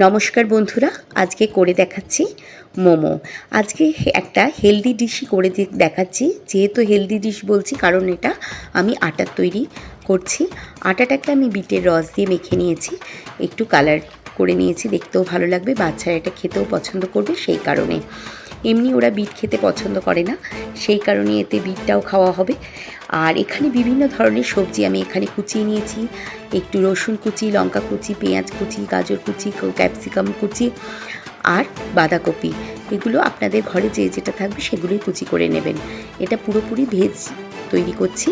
নমস্কার বন্ধুরা, আজকে করে দেখাচ্ছি মোমো। আজকে একটা হেলদি ডিশই করে দেখাচ্ছি। যেহেতু হেলদি ডিশ বলছি কারণ এটা আমি আটার তৈরি করছি। আটাটাকে আমি বিটের রস দিয়ে মেখে নিয়েছি, একটু কালার করে নিয়েছি, দেখতেও ভালো লাগবে, বাচ্চারা এটা খেতেও পছন্দ করবে। সেই কারণে এমনি ওরা বিট খেতে পছন্দ করে না, সেই কারণে এতে বিটটাও খাওয়া হবে। আর এখানে বিভিন্ন ধরনের সবজি আমি এখানে কুচিয়ে নিয়েছি, একটু রসুন কুচি, লঙ্কা কুচি, পেঁয়াজ কুচি, গাজর কুচি, ক্যাপসিকাম কুচি আর বাঁধাকপি। এগুলো আপনাদের ঘরে যে যেটা থাকবে সেগুলোই কুচি করে নেবেন। এটা পুরোপুরি ভেজ তৈরি করছি,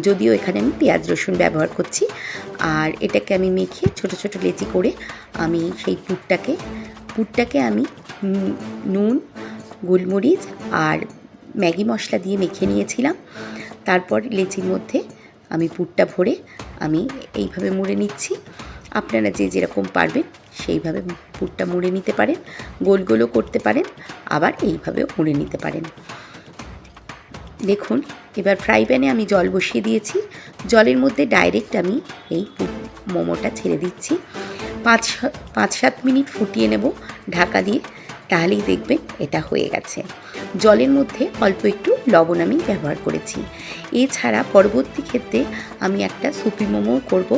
যদিও এখানে আমি পেঁয়াজ রসুন ব্যবহার করছি। আর এটাকে আমি মেখে ছোট ছোট লেচি করে আমি সেই পুরটাকে আমি নুন, গোলমরিচ আর ম্যাগি মশলা দিয়ে মেখে নিয়েছিলাম। তারপর লেচির মধ্যে আমি পুরটা ভরে আমি এইভাবে মুড়ে নিচ্ছি। আপনারা যে যেরকম পারবেন সেইভাবে পুরটা মুড়ে নিতে পারেন, গোল গোলও করতে পারেন, আবার এইভাবেও মুড়ে নিতে পারেন। দেখুন, এবার ফ্রাই প্যানে আমি জল বসিয়ে দিয়েছি। জলের মধ্যে ডাইরেক্ট আমি এই মোমোটা ছেড়ে দিচ্ছি। 5-7 মিনিট ফুটিয়ে নেব ঢাকা দিয়ে, তাহলেই দেখবেন এটা হয়ে গেছে। জলের মধ্যে অল্প একটু লবণ আমি ব্যবহার করেছি। এছাড়া পরবর্তী ক্ষেত্রে আমি একটা সুপি মোমো করব,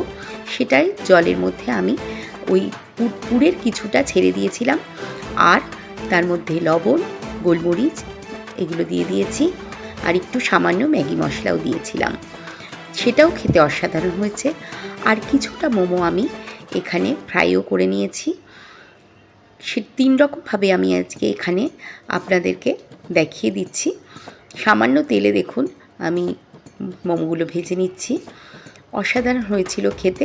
সেটাই জলের মধ্যে আমি ওই পুরের কিছুটা ছেড়ে দিয়েছিলাম আর তার মধ্যে লবণ, গোলমরিচ এগুলো দিয়ে দিয়েছি আর একটু সামান্য ম্যাগি মশলাও দিয়েছিলাম। সেটাও খেতে অসাধারণ হয়েছে। আর কিছুটা মোমো আমি এখানে ফ্রাইও করে নিয়েছি। সে 3 রকমভাবে আমি আজকে এখানে আপনাদেরকে দেখিয়ে দিচ্ছি। সামান্য তেলে দেখুন আমি মোমোগুলো ভেজে নিচ্ছি। অসাধারণ হয়েছিল খেতে।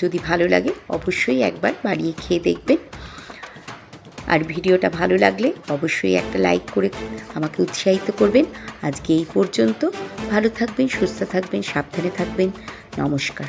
যদি ভালো লাগে অবশ্যই একবার বানিয়ে খেয়ে দেখবেন। আর ভিডিওটা ভালো লাগলে অবশ্যই একটা লাইক করে আমাকে উৎসাহিত করবেন। আজকে এই পর্যন্ত। ভালো থাকবেন, সুস্থ থাকবেন, সাবধানে থাকবেন। নমস্কার।